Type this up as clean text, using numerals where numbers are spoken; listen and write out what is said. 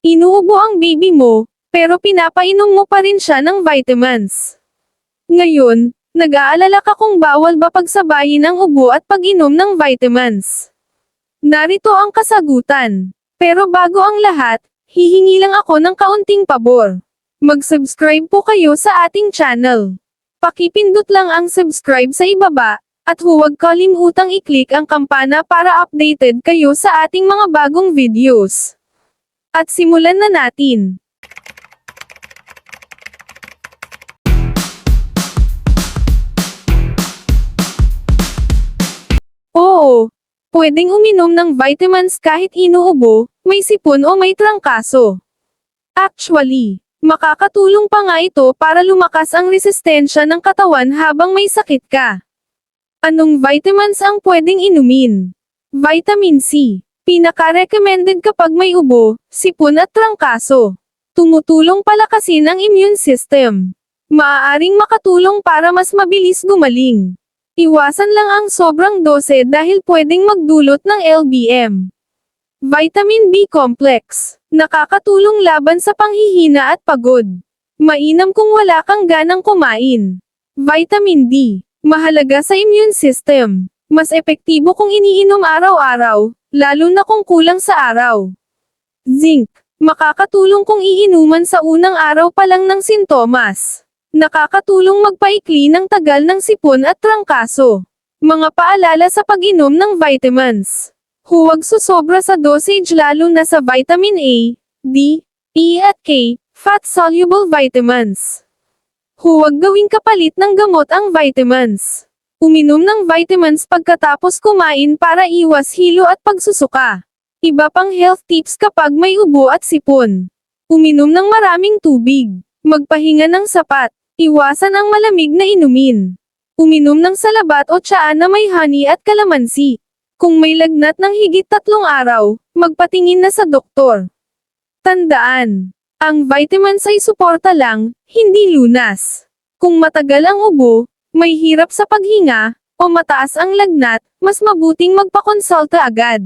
Inuubo ang baby mo, pero pinapainom mo pa rin siya ng vitamins. Ngayon, nag-aalala ka kung bawal ba pagsabayin ang ubo at pag-inom ng vitamins. Narito ang kasagutan. Pero bago ang lahat, hihingi lang ako ng kaunting pabor. Mag-subscribe po kayo sa ating channel. Pakipindot lang ang subscribe sa ibaba, at huwag kalimutang i-click ang kampana para updated kayo sa ating mga bagong videos. At simulan na natin. Oo, pwedeng uminom ng vitamins kahit inuubo, may sipon o may trangkaso. Actually, makakatulong pa nga ito para lumakas ang resistensya ng katawan habang may sakit ka. Anong vitamins ang pwedeng inumin? Vitamin C. Pinaka-recommended kapag may ubo, sipon at trangkaso. Tumutulong palakasin ang immune system. Maaaring makatulong para mas mabilis gumaling. Iwasan lang ang sobrang dose dahil pwedeng magdulot ng LBM. Vitamin B complex. Nakakatulong laban sa panghihina at pagod. Mainam kung wala kang ganang kumain. Vitamin D. Mahalaga sa immune system. Mas epektibo kung iniinom araw-araw, lalo na kung kulang sa araw. Zinc. Makakatulong kung iinuman sa unang araw pa lang ng sintomas. Nakakatulong magpaikli ng tagal ng sipon at trangkaso. Mga paalala sa pag-inom ng vitamins. Huwag susobra sa dosage lalo na sa vitamin A, D, E at K, fat-soluble vitamins. Huwag gawing kapalit ng gamot ang vitamins. Uminom ng vitamins pagkatapos kumain para iwas hilo at pagsusuka. Iba pang health tips kapag may ubo at sipon. Uminom ng maraming tubig. Magpahinga ng sapat. Iwasan ang malamig na inumin. Uminom ng salabat o tsaa na may honey at kalamansi. Kung may lagnat ng higit 3 araw, magpatingin na sa doktor. Tandaan, ang vitamins ay suporta lang, hindi lunas. Kung matagal ang ubo, may hirap sa paghinga, o mataas ang lagnat, mas mabuting magpakonsulta agad.